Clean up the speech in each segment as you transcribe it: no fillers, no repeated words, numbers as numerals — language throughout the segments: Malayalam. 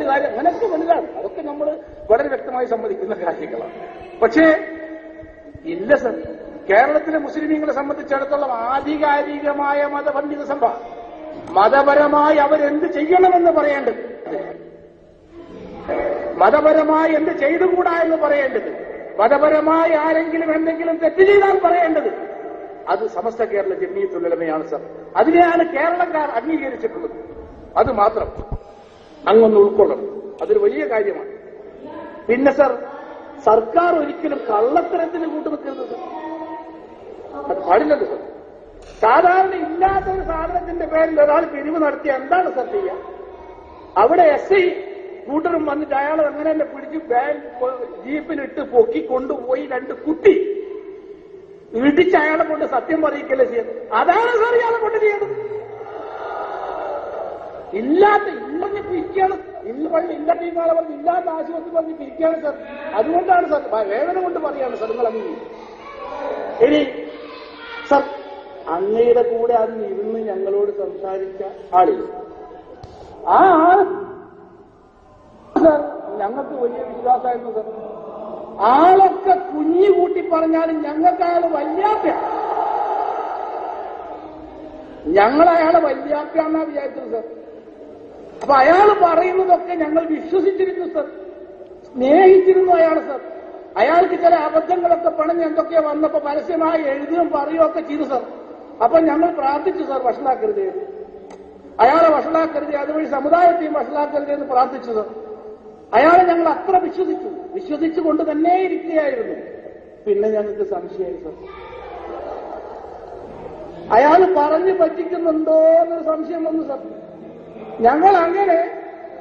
കാര്യം അങ്ങനെയൊക്കെ വലുതാണ്. അതൊക്കെ നമ്മൾ വളരെ വ്യക്തമായി സമ്മതിക്കുന്ന കാര്യങ്ങളാണ്. പക്ഷേ ഇല്ല സർ, കേരളത്തിലെ മുസ്ലിമീങ്ങളെ സംബന്ധിച്ചിടത്തോളം ആധികാരികമായ മതപണ്ഡിത സഭ മതപരമായി അവരെന്ത് ചെയ്യണമെന്ന് പറയേണ്ടത്, മതപരമായി എന്ത് ചെയ്തുകൂടാ എന്ന് പറയേണ്ടത്, മതപരമായി ആരെങ്കിലും എന്തെങ്കിലും തെറ്റ് ചെയ്താൽ പറയേണ്ടത് അത് സമസ്ത കേരള ജംഇയ്യത്തുൽ ഉലമയാണ് സർ. അതിനെയാണ് കേരളക്കാർ അംഗീകരിച്ചിട്ടുള്ളത്. അത് മാത്രം അങ്ങൊന്ന് ഉൾക്കൊള്ളണം. അതൊരു വലിയ കാര്യമാണ്. പിന്നെ സർ, സർക്കാർ ഒരിക്കലും കള്ളത്തരത്തിന് കൂട്ടുനിൽക്കരുത് സർ. അത് പാടില്ലല്ലോ സർ. സാധാരണ ഇല്ലാത്ത ഒരു സാധനത്തിന്റെ പേരിൽ ഒരാൾ പിരിവ് നടത്തിയ എന്താണ് സർ ചെയ്യുക? അവിടെ SI കൂട്ടരും വന്നിട്ട് അയാൾ അങ്ങനെ തന്നെ പിടിച്ച് ജീപ്പിലിട്ട് പൊക്കി കൊണ്ടുപോയി 2 കുട്ടി ഇടിച്ച് അയാളെ കൊണ്ട് സത്യം പറയിക്കല്ലേ ചെയ്യുന്നത്. അതാണ് സാർ ഇയാളെ കൊണ്ട് ചെയ്യേണ്ടത്. ഇല്ലെന്ന് പിരിക്കുകയാണ്. ഇല്ല ടീമാളെ പറഞ്ഞ് ഇല്ലാത്ത ആശുപത്രി പറഞ്ഞ് പിരിക്കുകയാണ് സാർ. അതുകൊണ്ടാണ് സാർ, വേദന കൊണ്ട് പറയാണ് സാർ നിങ്ങൾ അങ്ങനെ. ഇനി സർ, അങ്ങയുടെ കൂടെ അന്ന് ഇരുന്ന് ഞങ്ങളോട് സംസാരിച്ച ആളില്ല. ആ ആൾ സർ ഞങ്ങൾക്ക് വലിയ വിശ്വാസമായിരുന്നു സർ. ആളൊക്കെ കുഞ്ഞു കൂട്ടി പറഞ്ഞാലും ഞങ്ങൾക്ക് അയാൾ വല്യാപ്പയാണ്. ഞങ്ങൾ അയാളെ വല്യാപ്പയാണെന്നാ വിചാരിച്ചത് സർ. അപ്പൊ അയാൾ പറയുന്നതൊക്കെ ഞങ്ങൾ വിശ്വസിച്ചിരുന്നു സർ, സ്നേഹിച്ചിരുന്നു അയാൾ സർ. അയാൾക്ക് ചില അബദ്ധങ്ങളൊക്കെ പണഞ്ഞ് എന്തൊക്കെയോ വന്നപ്പോ പരസ്യമായി എഴുതുകയും പറയുകയൊക്കെ ചെയ്തു സർ. അപ്പൊ ഞങ്ങൾ പ്രാർത്ഥിച്ചു സർ, വഷളാക്കരുത്, അയാളെ വഷളാക്കരുത്, അതുവഴി സമുദായത്തെയും വഷളാക്കരുത് എന്ന് പ്രാർത്ഥിച്ചു സർ. അയാളെ ഞങ്ങൾ അത്ര വിശ്വസിച്ചുകൊണ്ട് തന്നെ ഇരിക്കുകയായിരുന്നു. പിന്നെ ഞങ്ങൾക്ക് സംശയമായി സർ, അയാൾ പറഞ്ഞു പറ്റിക്കുന്നുണ്ടോ എന്നൊരു സംശയം വന്നു സർ. ഞങ്ങൾ അങ്ങനെ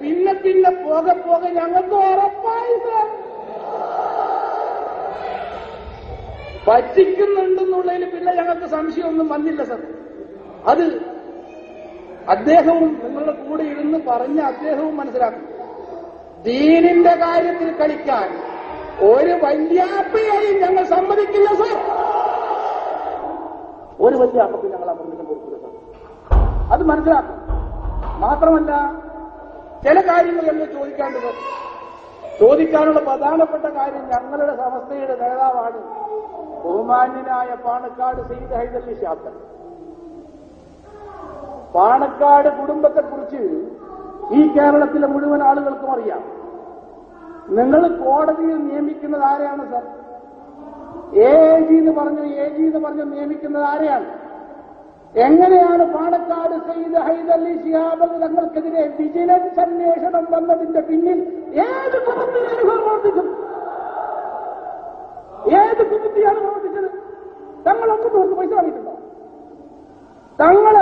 പിന്നെ പോകെ ഞങ്ങൾക്ക് ഉറപ്പായി സർ പറ്റിക്കുന്നുണ്ടെന്നുള്ളതിൽ പിന്നെ ഞങ്ങൾക്ക് സംശയമൊന്നും വന്നില്ല സർ. അത് അദ്ദേഹവും നിങ്ങളുടെ കൂടെ ഇരുന്ന് പറഞ്ഞ അദ്ദേഹവും മനസ്സിലാക്കും. ദീനിന്റെ കാര്യത്തിൽ കളിക്കാൻ ഒരു വല്യാപ്പയായും ഞങ്ങൾ സമ്മതിക്കില്ല സർ. ഒരു വല്യാപ്പയ്ക്ക് ഞങ്ങൾ ആ ബന്ധം കൊടുക്കില്ല സർ. അത് മനസ്സിലാക്കും. മാത്രമല്ല ചില കാര്യങ്ങൾ എന്നെ ചോദിക്കാണ്ട് സർ. ചോദിക്കാനുള്ള പ്രധാനപ്പെട്ട കാര്യം, ഞങ്ങളുടെ സമസ്തയുടെ നേതാവാണ് ബഹുമാന്യനായ പാണക്കാട് സയ്യിദ് ഹൈദരലി ശിഹാബ് തങ്ങൾ. പാണക്കാട് കുടുംബത്തെക്കുറിച്ച് ഈ കേരളത്തിലെ മുഴുവൻ ആളുകൾക്കും അറിയാം. നിങ്ങൾ കോടതിയിൽ നിയമിക്കുന്നത് ആരെയാണ് സർ? AG എന്ന് പറഞ്ഞു നിയമിക്കുന്നത് ആരെയാണ്? എങ്ങനെയാണ് പാണക്കാട് സയ്യിദ് ഹൈദരലി ശിഹാബ് തങ്ങൾക്കെതിരെ വിജിലൻസ് അന്വേഷണം വന്നതിന്റെ പിന്നിൽ ഏത് കുടുംബത്തിലാണ് പ്രവർത്തിച്ചത്? ഏത് കുടുംബത്തിലാണ് പ്രവർത്തിച്ചത്? തങ്ങൾ അങ്ങോട്ട് പൈസ വാങ്ങിയിട്ടുണ്ടോ? തങ്ങൾ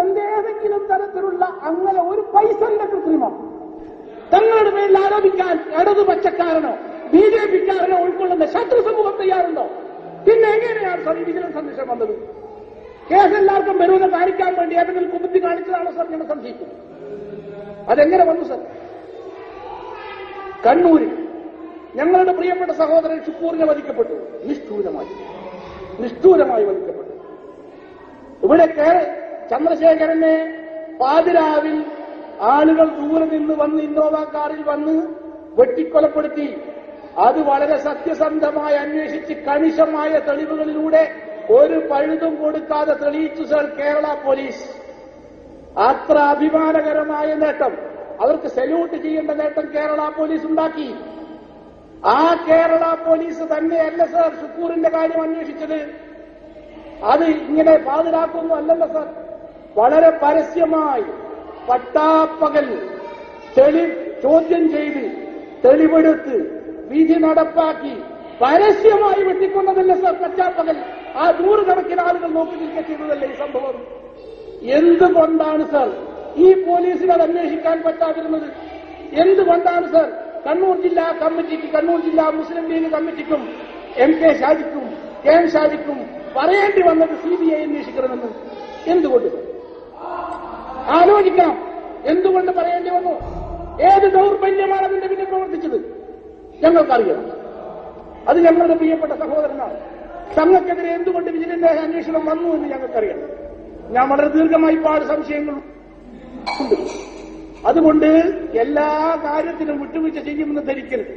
എന്തെങ്കിലും തരത്തിലുള്ള അങ്ങനെ ഒരു പൈസന്റെ കൃത്രിമം തങ്ങളുടെ പേരിൽ ആരോപിക്കാൻ ഇടതുപക്ഷക്കാരനോ BJPക്കാരനോ ഉൾക്കൊള്ളുന്ന ശത്രു സമൂഹം തയ്യാറുണ്ടോ? പിന്നെ എങ്ങനെയാണ് സർ ഈ വിജിലൻസ് അന്വേഷണം വന്നത്? കേസ് എല്ലാവർക്കും വരുമെന്ന് കാണിക്കാൻ വേണ്ടി ഏതെങ്കിലും കുബുദ്ധി കാണിച്ചതാണോ സർ? ഞങ്ങൾ സംശയിക്കും. അതെങ്ങനെ വന്നു സർ? കണ്ണൂരിൽ ഞങ്ങളുടെ പ്രിയപ്പെട്ട സഹോദരൻ ഷുക്കൂറിനെ വധിക്കപ്പെട്ടു. നിഷ്ഠൂരമായി വധിക്കപ്പെട്ടു. ഇവിടെ ചന്ദ്രശേഖരനെ പാതിരാവിൽ ആളുകൾ ദൂരെ നിന്ന് വന്ന് ഇന്നോവ കാറിൽ വന്ന് വെട്ടിക്കൊലപ്പെടുത്തി. അത് വളരെ സത്യസന്ധമായി അന്വേഷിച്ച് കണിശമായ തെളിവുകളിലൂടെ ഒരു പഴുതും കൊടുക്കാതെ തെളിയിച്ചു സർ കേരള പോലീസ്. അത്ര അഭിമാനകരമായ നേട്ടം, അവർക്ക് സല്യൂട്ട് ചെയ്യേണ്ട നേട്ടം കേരള പോലീസ് ഉണ്ടാക്കി. ആ കേരള പോലീസ് തന്നെയല്ല സർ ഷുക്കൂറിന്റെ കാര്യം അന്വേഷിച്ചത്. അത് ഇങ്ങനെ പാതിരാക്കൊന്നും അല്ലല്ലോ സർ. വളരെ പരസ്യമായി പട്ടാപ്പകൽ ചോദ്യം ചെയ്ത് തെളിവെടുത്ത് വിധി നടപ്പാക്കി പരസ്യമായി വെട്ടിക്കൊണ്ടതല്ല സർ പട്ടാപ്പകൽ. ആ 100 കണക്കിന് ആളുകൾ നോക്കി നിൽക്കുക ചെയ്തതല്ലേ ഈ സംഭവം. എന്തുകൊണ്ടാണ് സർ ഈ പോലീസിന് അത് അന്വേഷിക്കാൻ പറ്റാതിരുന്നത്? എന്തുകൊണ്ടാണ് സർ കണ്ണൂർ ജില്ലാ കമ്മിറ്റിക്ക്, കണ്ണൂർ ജില്ലാ മുസ്ലിം ലീഗ് കമ്മിറ്റിക്കും MK ഷാജിക്കും KM ഷാജിക്കും പറയേണ്ടി വന്നത് CBI അന്വേഷിക്കണമെന്ന്? എന്തുകൊണ്ട് ആലോചിക്കണം. എന്തുകൊണ്ട് പറയേണ്ടി വന്നു? ഏത് ദൗർബല്യമാണ് അതിന്റെ പിന്നെ പ്രവർത്തിച്ചത്? ഞങ്ങൾക്കറിയണം. അത് ഞങ്ങളുടെ പ്രിയപ്പെട്ട സഹോദരനാണ്. തങ്ങൾക്കെതിരെ എന്തുകൊണ്ട് വിജിലൻസ് അന്വേഷണം വന്നു എന്ന് ഞങ്ങൾക്കറിയാം. ഞാൻ വളരെ ദീർഘമായി പാട് സംശയങ്ങളുണ്ട്. അതുകൊണ്ട് എല്ലാ കാര്യത്തിനും വിട്ടുവീഴ്ച ചെയ്യുമെന്ന് ധരിക്കരുത്.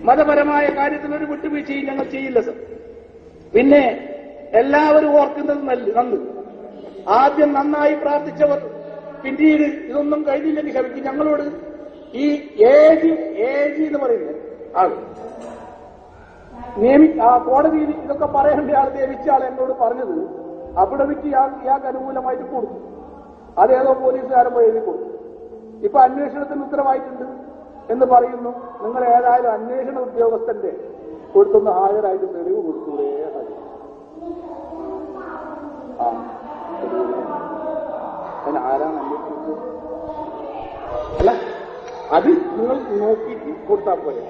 മതപരമായ കാര്യത്തിനൊരു വിട്ടുവീഴ്ചയും ഞങ്ങൾ ചെയ്യില്ല സർ. പിന്നെ എല്ലാവരും ഓർക്കുന്നത് നന്ന്. ആദ്യം നന്നായി പ്രാർത്ഥിച്ചവർ പിന്നീട് ഇതൊന്നും കഴിഞ്ഞില്ലെങ്കിൽ ക്ഷമിക്കും. ഞങ്ങളോട് ഈ ഏജ് എന്ന് പറയുന്നത് ആൾ കോടതിയിൽ ഇതൊക്കെ പറയേണ്ട ആൾ നിയമിച്ച ആൾ എന്നോട് പറഞ്ഞത് അവിടെ വെച്ച് ഇയാൾക്ക് അനുകൂലമായിട്ട് കൊടുത്തു. അതേതോ പോലീസുകാരൻ എഴുതി കൊടുത്തു. ഇപ്പൊ അന്വേഷണത്തിന് ഉത്തരവായിട്ടുണ്ട് എന്ന് പറയുന്നു. നിങ്ങൾ ഏതായാലും അന്വേഷണ ഉദ്യോഗസ്ഥന്റെ കൊടുത്തൊന്ന് ഹാജരായിട്ട് തെളിവ് കൊടുത്തൂടെ? ആരാണ് അന്വേഷിച്ചത്? അല്ല, അത് നിങ്ങൾ നോക്കിയിട്ട് കൊടുത്താൽ പോലെ.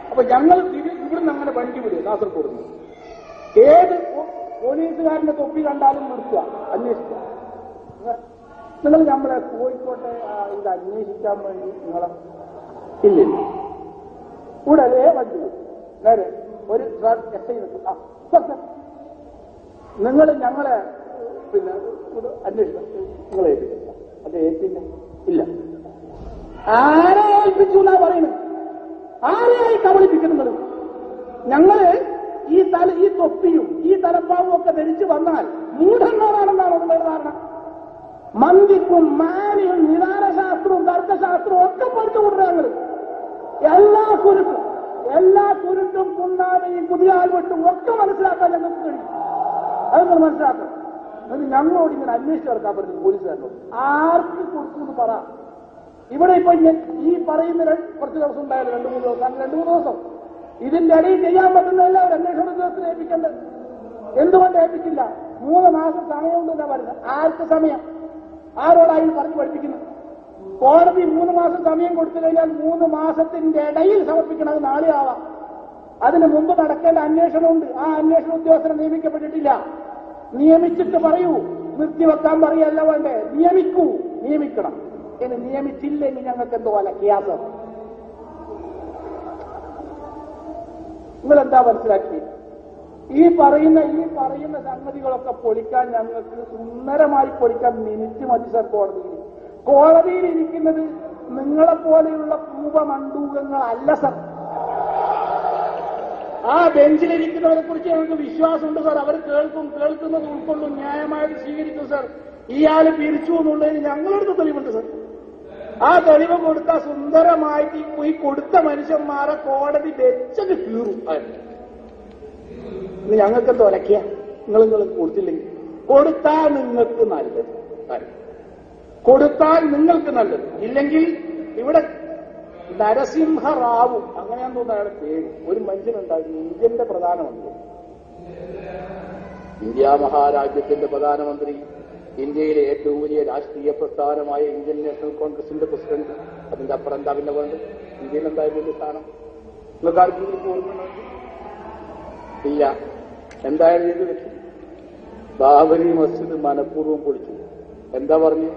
അപ്പൊ ഞങ്ങൾ ഇവിടുന്ന് അങ്ങനെ വണ്ടി വിടുക കാസർഗോഡ്. ഏത് പോലീസുകാരന്റെ തൊപ്പി കണ്ടാലും നിർത്തുക, അന്വേഷിക്കുക. നിങ്ങൾ നമ്മളെ കോഴിക്കോട്ടെ ഇത് അന്വേഷിക്കാൻ വേണ്ടി നിങ്ങളെ ഇല്ലില്ല. ഉടനെ വണ്ടി നേരെ ഒരു എസ് ഐ നിൽക്കും. നിങ്ങൾ ഞങ്ങളെ പിന്നെ അന്വേഷിക്കാം, നിങ്ങളെ ഏൽപ്പിക്കില്ല. അത് ഏൽപ്പില്ല ഇല്ല. ആരെ ഏൽപ്പിച്ചു എന്നാ പറയുന്നത്? ആരെയായി കബളിപ്പിക്കുന്നത്? ഞങ്ങള് ഈ തൊപ്പിയും ഈ തലപ്പാവും ഒക്കെ ധരിച്ചു വന്നാൽ മൂഢന്മാരാണെന്നാണ് നിങ്ങളുടെ ധാരണ. മന്ദിക്കും മാനിയും നിദാനശാസ്ത്രവും തർക്കശാസ്ത്രവും ഒക്കെ പഠിച്ചു കൊടുക്കുക. എല്ലാ കുരുട്ടും കുന്നാനെയും പുതിയ ആൽവെട്ടും ഒക്കെ മനസ്സിലാക്കാൻ ഞങ്ങൾക്ക് കഴിയും. അത് നിങ്ങൾ മനസ്സിലാക്കണം. എന്നിട്ട് ഞങ്ങളോട് ഇങ്ങനെ അന്വേഷിച്ച് നടക്കാൻ പറ്റും പോലീസുകാരനോട്. ആർക്ക് കൊടുത്തു എന്ന് പറ. ഇവിടെ ഇപ്പൊ ഈ പറയുന്ന കുറച്ച് ദിവസം ഉണ്ടായാലും 2-3 ദിവസം 2-3 ദിവസം ഇതിന്റെ ഇടയിൽ ചെയ്യാൻ പറ്റുന്നതല്ല ഒരു അന്വേഷണ ഉദ്യോഗസ്ഥനെ ഏൽപ്പിക്കേണ്ടത്. എന്തുകൊണ്ട് ഏൽപ്പിച്ചില്ല? 3 മാസം സമയമുണ്ടെന്നാ പറയുന്നത്. ആർക്ക് സമയം? ആരോടായി പറഞ്ഞു പഠിപ്പിക്കുന്നത്? കോടതി 3 മാസം സമയം കൊടുത്തു കഴിഞ്ഞാൽ 3 മാസത്തിന്റെ ഇടയിൽ സമർപ്പിക്കണം. അത് നാളെ ആവാം. അതിന് മുമ്പ് നടക്കേണ്ട അന്വേഷണമുണ്ട്. ആ അന്വേഷണ ഉദ്യോഗസ്ഥനെ നിയമിക്കപ്പെട്ടിട്ടില്ല. നിയമിച്ചിട്ട് പറയൂ, നിർത്തിവെക്കാൻ പറയല്ല വേണ്ടേ, നിയമിക്കണം. ഇനി നിയമിച്ചില്ലെങ്കിൽ ഞങ്ങൾക്ക് എന്തോ അല്ല ക്യാസം. നിങ്ങളെന്താ മനസ്സിലാക്കി? ഈ പറയുന്ന സംഗതികളൊക്കെ പൊളിക്കാൻ ഞങ്ങൾക്ക് സുന്ദരമായി പൊളിക്കാൻ മിനിറ്റ് മതി സർ. കോടതിയിൽ ഇരിക്കുന്നത് നിങ്ങളെപ്പോലെയുള്ള പൂവമണ്ടൂകങ്ങളല്ല സർ. ആ ബെഞ്ചിലിരിക്കുന്നവരെ കുറിച്ച് ഞങ്ങൾക്ക് വിശ്വാസമുണ്ട് സർ. അവർ കേൾക്കുന്നത് ഉൾക്കൊള്ളും, ന്യായമായിട്ട് സ്വീകരിക്കും സർ. ഇയാള് പിരിച്ചു എന്നുള്ളതിന് ഞങ്ങളെടുത്ത് തെളിവുണ്ട് സർ. ആ തെളിവ് കൊടുത്താൽ സുന്ദരമായിട്ട് ഈ കൊടുത്ത മനുഷ്യന്മാരെ കോടതി വെച്ചത് കീറും. ഞങ്ങൾക്ക് തൊലയ്ക്കുക. നിങ്ങൾ കൊടുത്തില്ലെങ്കിൽ കൊടുത്താൽ നിങ്ങൾക്ക് നല്ലത്. ഇല്ലെങ്കിൽ ഇവിടെ നരസിംഹറാവു അങ്ങനെയാന്ന് തോന്നുന്ന അയാളുടെ പേര് ഒരു മനുഷ്യനുണ്ടായിരുന്നു. ഇന്ത്യന്റെ പ്രധാനമന്ത്രി, ഇന്ത്യ മഹാരാജ്യത്തിന്റെ പ്രധാനമന്ത്രി, ഇന്ത്യയിലെ ഏറ്റവും വലിയ രാഷ്ട്രീയ പ്രസ്ഥാനമായ ഇന്ത്യൻ നാഷണൽ കോൺഗ്രസിന്റെ പ്രസിഡന്റ്. അതിന്റെ അപ്പുറം എന്താ പിന്നെ വേണ്ടത്? ഇന്ത്യയിൽ എന്തായാലും വലിയ സ്ഥാനം നിങ്ങൾക്ക് ആർക്കെങ്കിലും ഓർമ്മ ഇല്ല. എന്തായാലും ഇത് വെച്ചു ബാബരി മസ്ജിദ് മനഃപൂർവ്വം പൊളിച്ചു. എന്താ പറഞ്ഞു?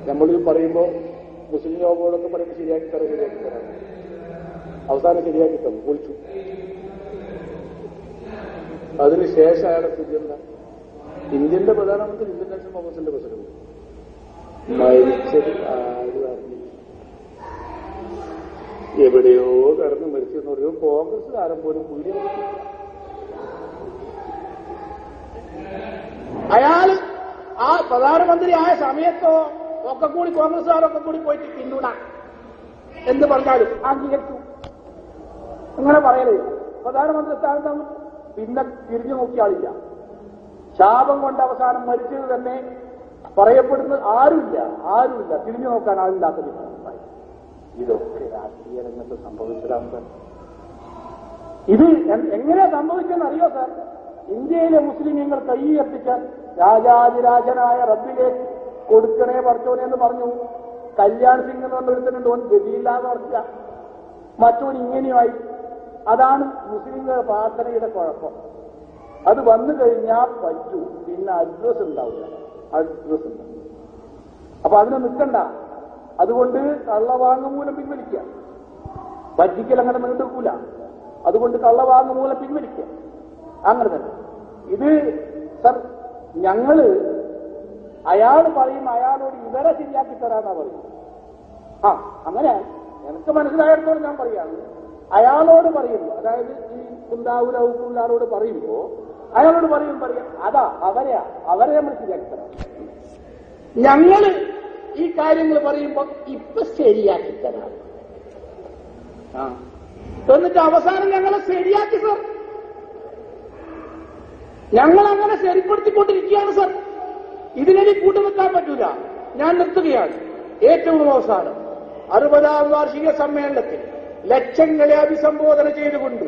നമ്മളിത് പറയുമ്പോ മുസ്ലിം ലോകങ്ങളൊക്കെ പറയുമ്പോൾ ശരിയാക്കി തരാം. അവസാനം ശരിയാക്കി തന്നു, പൊളിച്ചു. അതിനുശേഷം അയാളെ സ്ഥിതി എന്താ? ഇന്ത്യന്റെ പ്രധാനമന്ത്രി, ഇന്ത്യൻ നാഷണൽ കോൺഗ്രസിന്റെ പ്രസിഡന്റ് മരിച്ചത് ആരും അറിഞ്ഞില്ല. എവിടെയോ കിടന്ന് മരിച്ചെന്ന് പറയുമ്പോൾ കോൺഗ്രസ്സുകാരൻ പോലും വീഡിയോ അയാള് ആ പ്രധാനമന്ത്രി ആയ സമയത്തോ ഒക്കെ കൂടി കോൺഗ്രസ്സുകാരൊക്കെ കൂടി പോയിട്ട് പിന്തുണ എന്ന് പറഞ്ഞാലും അംഗീകരിച്ചു. അങ്ങനെ പറയലേ പ്രധാനമന്ത്രി സ്ഥാനത്ത് പിന്നെ തിരിഞ്ഞു നോക്കിയ ആളില്ല. ശാപം കൊണ്ട് അവസാനം മരിച്ചത് തന്നെ പറയപ്പെടുന്നത് ആരുമില്ല തിരിഞ്ഞു നോക്കാൻ ആളില്ലാത്ത വിധമായി. ഇതൊക്കെ രാഷ്ട്രീയ രംഗത്ത് സംഭവിച്ചതാണ് സാർ. ഇത് എങ്ങനെയാ സംഭവിച്ചെന്ന് അറിയോ സാർ? ഇന്ത്യയിലെ മുസ്ലിമീങ്ങൾ കൈയ്യർപ്പിക്കാൻ രാജാതിരാജനായ റബ്ബിലേക്ക് കൊടുക്കണേ പഠിച്ചോനെ എന്ന് പറഞ്ഞു. കല്യാൺ സിംഗ് എന്ന് പറഞ്ഞെടുത്തിട്ടുണ്ട്. ഓൻ ഗതിയില്ലാന്ന് പറഞ്ഞില്ല, മറ്റോൻ ഇങ്ങനെയായി. അതാണ് മുസ്ലിങ്ങളുടെ പ്രാർത്ഥനയുടെ കുഴപ്പം. അത് വന്നു കഴിഞ്ഞാൽ പറ്റൂ, പിന്നെ അഡ്രസ് ഉണ്ടാവില്ല. അപ്പൊ അതിനെ നിൽക്കണ്ട. അതുകൊണ്ട് കള്ളവാങ്ങുമൂലം പിൻവലിക്കുക. പറ്റിക്കൽ അങ്ങനെ നീണ്ടെടുക്കൂല. അതുകൊണ്ട് കള്ളവാങ്ങുമൂലം പിൻവലിക്കുക. അങ്ങനെ തന്നെ ഇത് സർ. ഞങ്ങള് അയാൾ പറയും അയാളോട് ഇവരെ ശരിയാക്കി തരാന്നാ പറയും. ആ അങ്ങനെ എനിക്ക് മനസ്സിലായിടത്തോളം ഞാൻ പറയാണ്, അയാളോട് പറയുമ്പോ, അതായത് ഈ കുന്താവൂർ ഔക്കുള്ളാരോട് പറയുമ്പോ അയാളോട് പറയാം അതാ അവരെ നമ്മൾ ശരിയാക്കി തരാം. ഞങ്ങള് ഈ കാര്യങ്ങൾ പറയുമ്പോ ഇപ്പൊ ശരിയാക്കി തരാം. എന്നിട്ട് അവസാനം ഞങ്ങളെ ശരിയാക്കി സർ. ഞങ്ങൾ അങ്ങനെ ശരിപ്പെടുത്തിക്കൊണ്ടിരിക്കുകയാണ് സർ. ഇതിനെ കൂട്ടു നിൽക്കാൻ പറ്റൂല. ഞാൻ നിർത്തുകയാണ്. ഏറ്റവും അവസാനം 60ാം വാർഷിക സമ്മേളനത്തിൽ ലക്ഷങ്ങളെ അഭിസംബോധന ചെയ്തുകൊണ്ട്